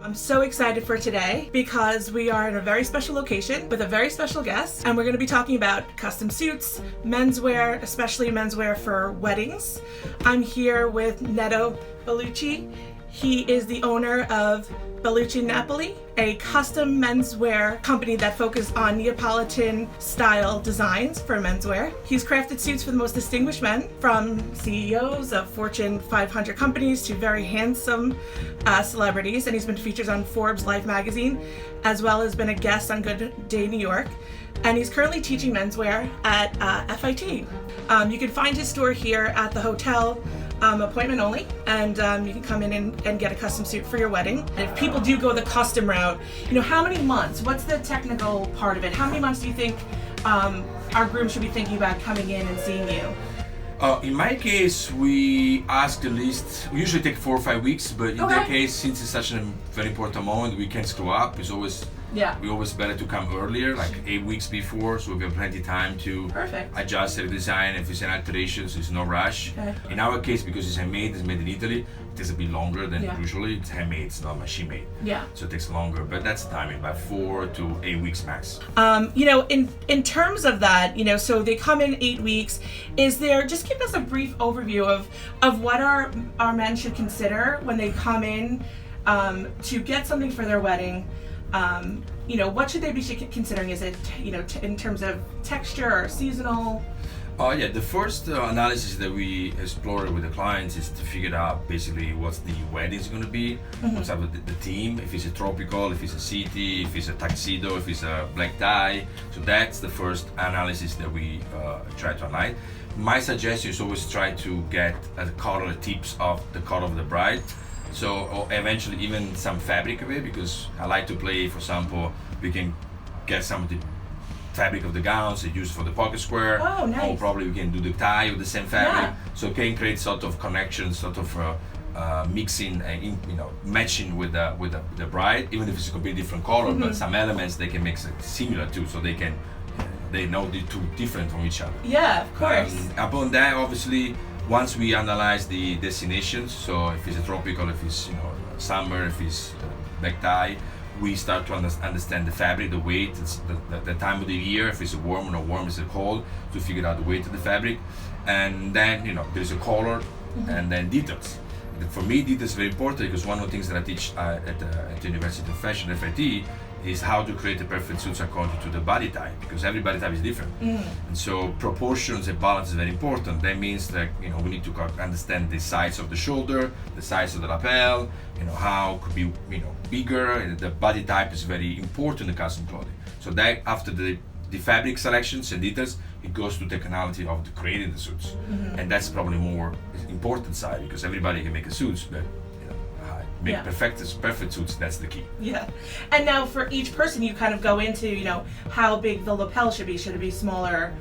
I'm so excited for today because we are in a very special location with a very special guest, and we're going to be talking about custom suits, menswear, especially menswear for weddings. I'm here with Bellucci. He is the owner of Bellucci Napoli, a custom menswear company that focuses on Neapolitan style designs for menswear. He's crafted suits for the most distinguished men, from CEOs of Fortune 500 companies to very handsome celebrities, and he's been featured on Forbes Life magazine, as well as been a guest on Good Day New York. And he's currently teaching menswear at FIT. You can find his store here at the hotel, appointment only, and you can come in and get a custom suit for your wedding. And if people do go the custom route, how many months? What's the technical part of it? How many months do you think our groom should be thinking about coming in and seeing you? In my case, we ask the least. We usually take 4 or 5 weeks, but in that case, since it's such a very important moment, we can screw up. It's always we always better to come earlier, like 8 weeks before, so we have plenty of time to adjust the design. If it's an alteration, so it's no rush. Okay. In our case, because it's handmade, it's made in Italy, it takes a bit longer than usually. It's handmade, it's not machine made. Yeah. So it takes longer, but that's the timing, about 4 to 8 weeks max. In terms of that, so they come in 8 weeks. Is there, just give us a brief overview of what our men should consider when they come in to get something for their wedding. What should they be considering? Is it, in terms of texture or seasonal? The first analysis that we explore with the clients is to figure out basically what's the wedding is going to be, what's up with the theme, if it's a tropical, if it's a city, if it's a tuxedo, if it's a black tie. So that's the first analysis that we try to analyze. My suggestion is always try to get a color tips of the color of the bride. So eventually even some fabric of it, because I like to play, for example, we can get some of the fabric of the gowns they use for the pocket square. Oh, nice. Or probably we can do the tie with the same fabric. Yeah. So it can create sort of connection, sort of mixing and matching with the bride, even if it's a completely different color, but some elements they can make similar too, so they know the two different from each other. Yeah, of course. Upon that, obviously, once we analyze the destinations, so if it's a tropical, if it's summer, if it's black tie, we start to understand the fabric, the weight, the time of the year, if it's warm or not warm, is it cold, to figure out the weight of the fabric, and then there's a color, and then details. For me, details is very important because one of the things that I teach at the University of Fashion, FIT, is how to create the perfect suits according to the body type, because every body type is different. And so proportions and balance is very important. That means that we need to understand the size of the shoulder, the size of the lapel, how could be bigger, and the body type is very important in custom clothing. So that after the fabric selections and details, it goes to technicality of creating the suits. And that's probably more important side, because everybody can make a suits, but make perfect suits, that's the key. Yeah. And now for each person, you kind of go into, how big the lapel should be. Should it be smaller,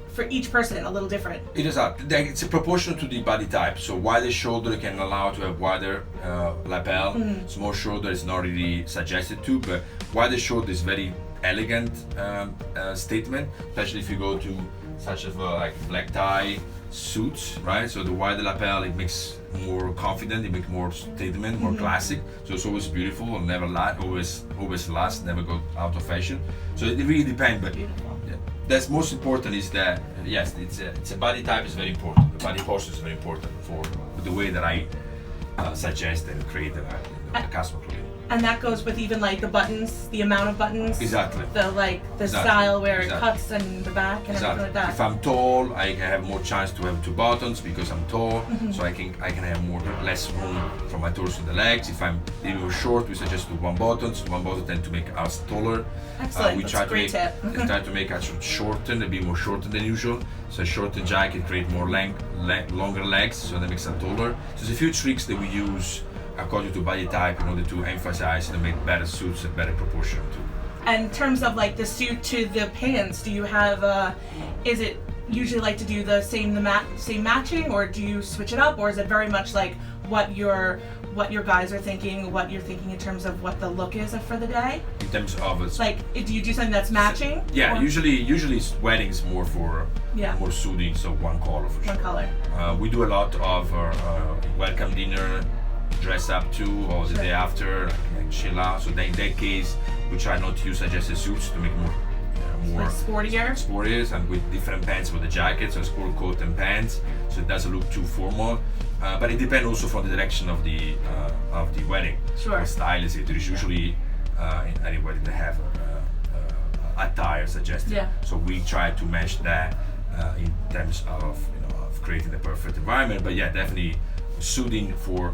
for each person, a little different? It is it's a proportional to the body type. So wider shoulder can allow to have wider lapel. Small shoulder is not really suggested to, but wider shoulder is very elegant statement, especially if you go to such as like black tie suits, right? So the wider lapel, it makes more confident, it makes more statement, more classic. So it's always beautiful, will never last, always last, never go out of fashion. So it really depends, but that's most important is that yes, it's a body type is very important. The body posture is very important for the way that I suggest and create the custom clothing. And that goes with even like the buttons, the amount of buttons. Exactly. The style where it cuts and the back and everything like that. If I'm tall, I can have more chance to have 2 buttons because I'm tall, so I can have less room from my torso to the legs. If I'm even short, we suggest 1 button. So 1 button tend to make us taller. Excellent. We That's try a great tip. try to make us shorten, a bit more shorter than usual. So a shortened jacket create more longer legs, so that makes us taller. So there's a few tricks that we use according to body type in order to emphasize and make better suits and better proportion too. And in terms of like the suit to the pants, do you have is it usually like to do the same matching, or do you switch it up, or is it very much like what your guys are thinking, what you're thinking in terms of what the look is for the day? In terms of do you do something that's matching? Yeah, usually weddings more for more suiting, so 1 color for sure. 1 color. We do a lot of welcome dinner, dress up to, or the day after, like chill out. So in that case, we try not to use adjusted suits to make more Like sportier and with different pants for the jacket, so sport coat and pants, so it doesn't look too formal. But it depends also from the direction of the wedding. Sure. The style is it. There is usually in any wedding they have attire suggested. Yeah. So we try to match that in terms of of creating the perfect environment. But yeah, definitely suiting for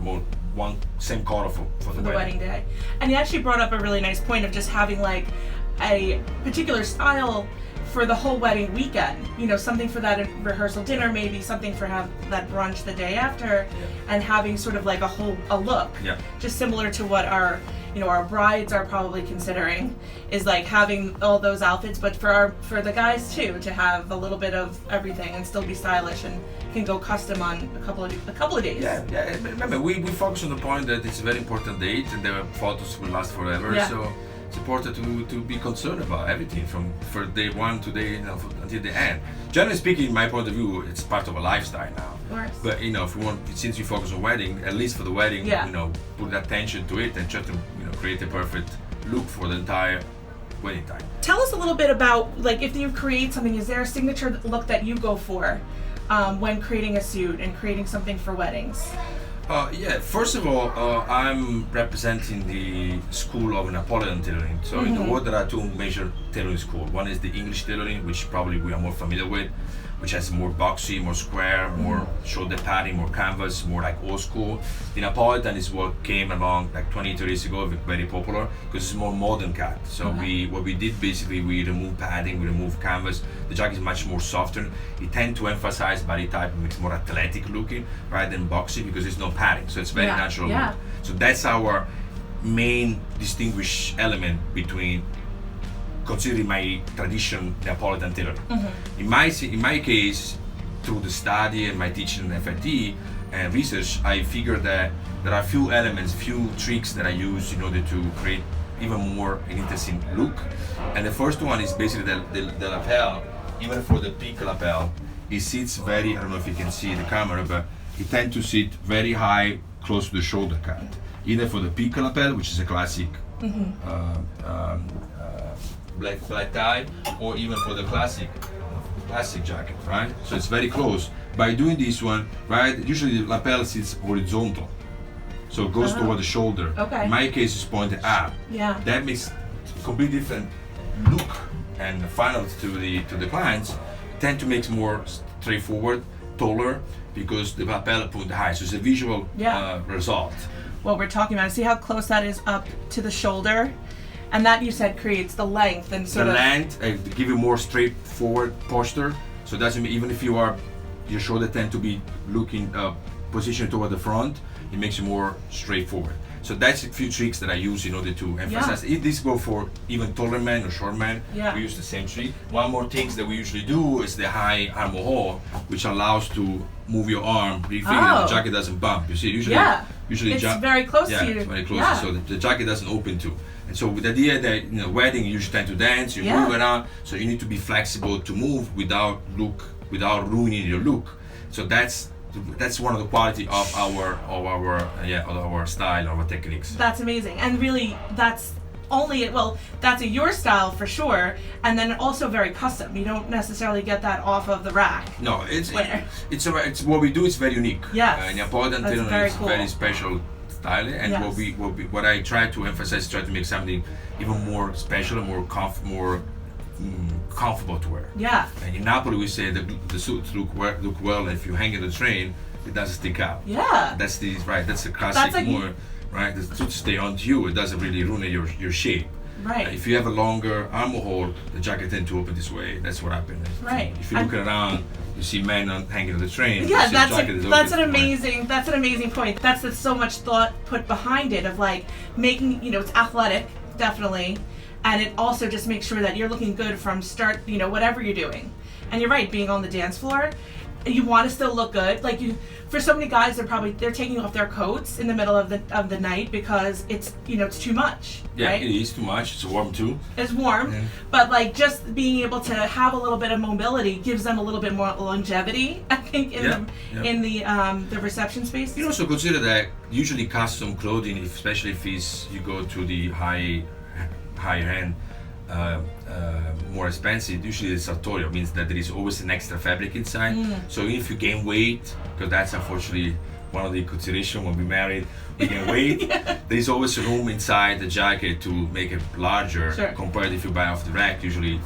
one same color for the wedding day. And you actually brought up a really nice point of just having like a particular style for the whole wedding weekend. Something for that rehearsal dinner, maybe something for that brunch the day after, and having sort of like a look. Yeah. Just similar to what our brides are probably considering, is like having all those outfits, but for the guys too, to have a little bit of everything and still be stylish and can go custom on a couple of days. Yeah. Remember, we focus on the point that it's a very important date and the photos will last forever. Yeah. So it's important to be concerned about everything from day one to until the end. Generally speaking, in my point of view, it's part of a lifestyle now. Of course. But if we want, since we focus on wedding, at least for the wedding, put attention to it and try to create a perfect look for the entire wedding time. Tell us a little bit about, like, if you create something, is there a signature look that you go for when creating a suit and creating something for weddings? First of all, I'm representing the school of Napoleon tailoring. So in the world there are two major tailoring schools. One is the English tailoring, which probably we are more familiar with, which has more boxy, more square, more shoulder padding, more canvas, more like old school. The Napolitan is what came along like 20, 30 years ago, very popular, because it's more modern cut. So what we did basically, we remove padding, we remove canvas. The jacket is much more softer. It tends to emphasize body type, makes more athletic looking rather than boxy because there's no padding. So it's very natural look. So that's our main distinguish element between considering my tradition Napolitan tailoring. In my case, through the study and my teaching in FIT and research, I figured that there are few elements, few tricks that I use in order to create even more an interesting look. And the first one is basically the lapel. Even for the peak lapel, it sits very, I don't know if you can see the camera, but it tends to sit very high, close to the shoulder cut. Either for the peak lapel, which is a classic black tie, or even for the classic jacket, right? So it's very close. By doing this one, right, usually the lapel sits horizontal, so it goes toward the shoulder. Okay. In my case, it's pointed up. Yeah. That makes a completely different look, and finally to the clients tend to make more straightforward, taller, because the lapel pointed high. So it's a visual result. What we're talking about. See how close that is up to the shoulder? And that, you said, creates the length and sort the of... length, to give you more straightforward posture. So it doesn't mean, even if your shoulder tend to be looking, positioned toward the front, it makes you more straightforward. So that's a few tricks that I use in order to emphasize. This go for even taller men or short men. We use the same trick. One more thing that we usually do is the high armhole, which allows to move your arm, really feel that the jacket doesn't bump. You see, usually it's very close to you. It's very close, so the jacket doesn't open too. And so with the idea that wedding, you usually tend to dance, you move around, so you need to be flexible to move without ruining your look. So that's one of the quality of our style, our techniques. That's amazing, and really that's your style for sure, and then also very custom. You don't necessarily get that off of the rack. No, it's what we do is very unique. Yes, Napolitan tailoring is very special style, and what I try to emphasize, try to make something even more special and more comfortable to wear. Yeah. And in Napoli, we say that the suits look well, and if you hang in the train, it doesn't stick out. Yeah. That's the classic more, right? The suits stay on you. It doesn't really ruin your shape. Right. If you have a longer armhole, the jacket tends to open this way. That's what happens. Right. If you look around, you see men hanging on the train. Yeah, that's an amazing point. That's so much thought put behind it of like making, it's athletic, definitely, and it also just makes sure that you're looking good from start, whatever you're doing. And you're right, being on the dance floor, you want to still look good. Like for so many guys, they're taking off their coats in the middle of the night because it's it's too much. Yeah, right? it is too much. It's warm too. It's warm, but like just being able to have a little bit of mobility gives them a little bit more longevity. I think in the reception space. You also consider that usually custom clothing, especially if you go to the higher end. More expensive, usually the sartorial means that there is always an extra fabric inside. So if you gain weight, because that's unfortunately one of the considerations when we married, we gain weight, there is always room inside the jacket to make it larger. Sure. Compared if you buy off the rack, usually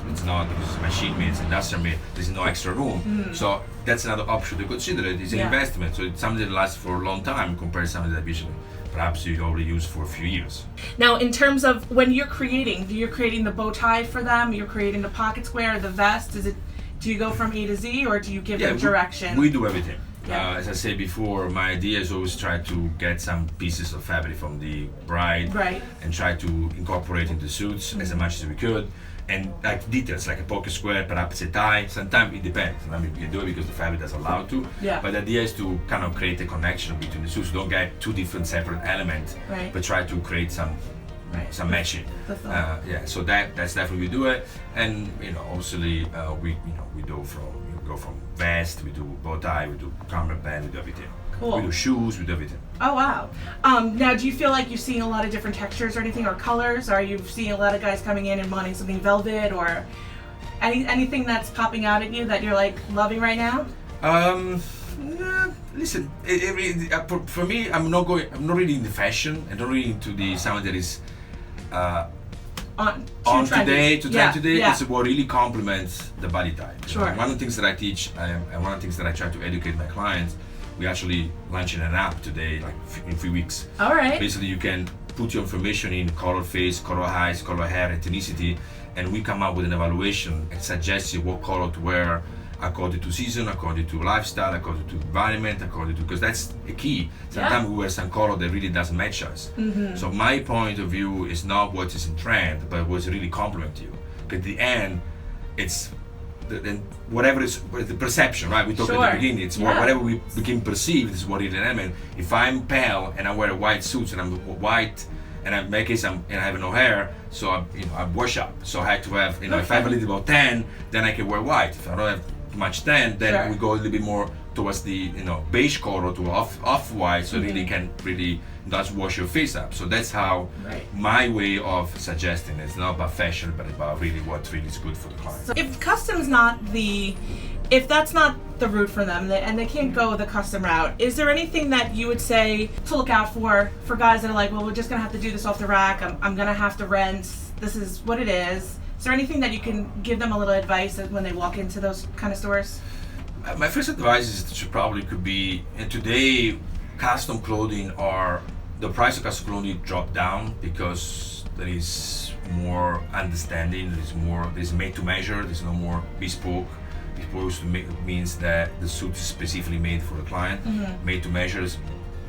it's not, because it's machine made, it's industrial made, there's no extra room. So that's another option to consider. It's an investment, so it's something that lasts for a long time compared to something that usually perhaps you already use for a few years. Now, in terms of when you're creating the bow tie for them, you're creating the pocket square, the vest, do you go from A to Z, or do you give them direction? We do everything. Yeah. As I said before, my idea is always try to get some pieces of fabric from the bride and try to incorporate into suits as much as we could. And like details, like a pocket square, perhaps a tie. Sometimes it depends. I mean, we can do it because the fabric does allow to. Yeah. But the idea is to kind of create a connection between the suits. Don't get two different separate elements, but try to create some matching. So that's definitely we do it. And obviously we go from vest, we do bow tie, we do cummerbund, we do everything. Cool. We do shoes, we do everything. Oh wow! Now, do you feel like you're seeing a lot of different textures or anything, or colors? Are you seeing a lot of guys coming in and wanting something velvet, or anything that's popping out at you that you're like loving right now? Listen, for me, I'm not really into fashion. I'm not really into something that is on today, to trend today. It's what really complements the body type. Sure. One of the things that I teach, and one of the things that I try to educate my clients, we actually launching an app today, like in 3 weeks. All right. Basically, you can put your information in color face, color eyes, color hair, ethnicity, and we come up with an evaluation and suggest you what color to wear according to season, according to lifestyle, according to environment, because that's a key. Sometimes we wear some color that really doesn't match us. So my point of view is not what is in trend, but what's really complement you. Because at the end, it's whatever is the perception, right? We talked at the beginning. It's whatever we became perceived is what it is. I mean, if I'm pale and I wear a white suit and I'm white, and in my case I have no hair, so I wash up. So I have to have, if I have a little bit of tan, then I can wear white. If I don't have much tan, then we go a little bit more towards the beige color to off white, so really can does wash your face up. So that's how my way of suggesting it's not about fashion, but about really what really is good for the client. So if custom's if that's not the route for them, and they can't go the custom route, is there anything that you would say to look out for guys that are like, well, we're just gonna have to do this off the rack, I'm gonna have to rent, this is what it is? Is there anything that you can give them a little advice when they walk into those kind of stores? My first advice is could be, and today custom clothing the price of custom clothing dropped down because there is more understanding, there's made to measure, there's no more bespoke. Bespoke means that the suit is specifically made for the client. Made to measure,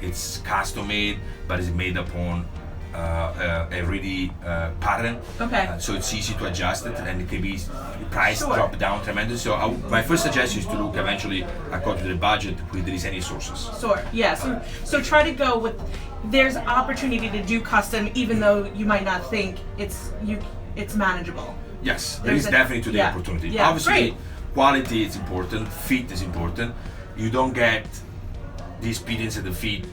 it's custom made, but it's made upon a ready pattern. So it's easy to adjust it, and it can be price drop down tremendously. So my first suggestion is to look eventually according to the budget if there is any sources. So try to go with, there's opportunity to do custom even though you might not think it's manageable. Yes, there is definitely today opportunity. Obviously, quality is important, fit is important. You don't get the experience at the feet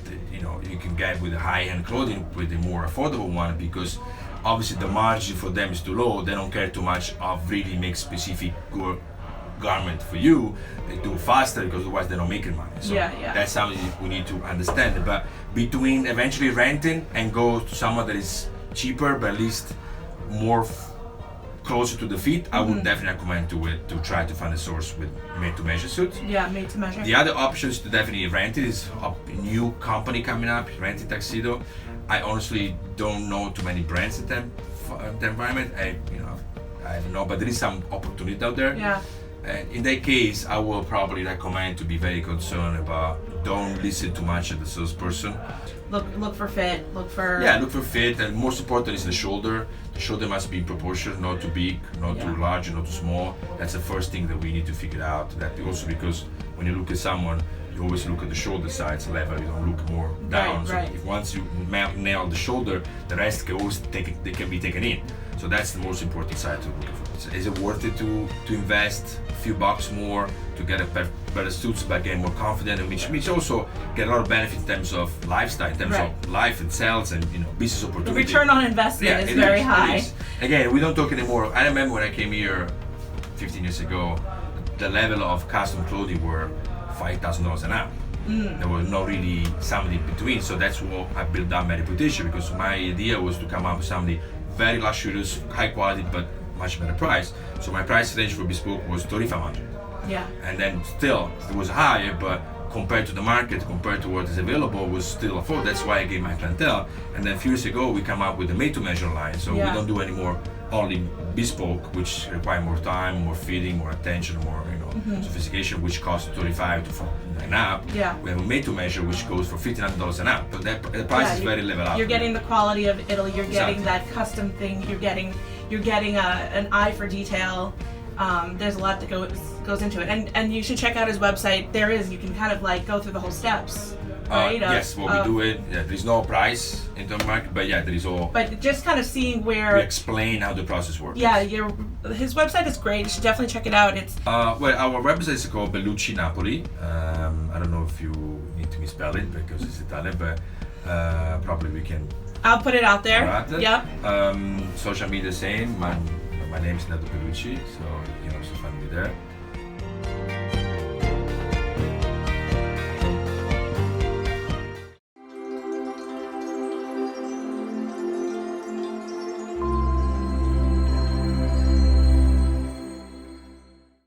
you can get with the high-end clothing with the more affordable one, because obviously the margin for them is too low. They don't care too much of really make specific good garment for you. They do faster because otherwise they're not making money. So that's something we need to understand. But between eventually renting and go to someone that is cheaper but at least more closer to the feet, I would definitely recommend to try to find a source with made-to-measure suits. Made to measure. The other options to definitely rent it is a new company coming up, Renting Tuxedo. I honestly don't know too many brands in that environment. I don't know, but there is some opportunity out there. And in that case, I will probably recommend to be very concerned about don't listen too much to the salesperson. Look for fit. Look for Look for fit, and most important is the shoulder. The shoulder must be in proportion, not too big, not too large, not too small. That's the first thing that we need to figure out. That also because when you look at someone, you always look at the shoulder sides level. You don't look more down. Right. So if once you nail the shoulder, the rest can always they can be taken in. So that's the most important side to look for. Is it worth it to invest a few bucks more to get a better suits, but get more confident, and which also get a lot of benefit in terms of lifestyle, in terms of life and sales and business opportunity. The return on investment is very high. Again, we don't talk anymore. I remember when I came here 15 years ago, the level of custom clothing were $5,000 an hour. There was not really something in between, so that's what I built up my reputation, because my idea was to come up with something very luxurious, high quality, but much better price. So my price range for bespoke was $3,500. Yeah. And then still it was higher, but compared to the market, compared to what is available, was still affordable. That's why I gave my clientele. And then a few years ago, we come up with a made-to-measure line. So we don't do any more only bespoke, which require more time, more fitting, more attention, more sophistication, which costs $35 to $40 an up. Yeah. We have a made-to-measure, which goes for $1,500 an up. But the price is very level up. You're getting the quality of Italy. You're getting that custom thing. You're getting an eye for detail. There's a lot that goes into it, and you should check out his website. You can kind of like go through the whole steps, right? Yes, we do it. Yeah, there's no price in the market, but there is all. But just kind of seeing where we explain how the process works. Yeah, his website is great. You should definitely check it out. It's well, our website is called Bellucci Napoli. I don't know if you need to misspell it because it's Italian, but probably we can. I'll put it out there. Yep. Social media same. My name is Bellucci, so you can also find me there.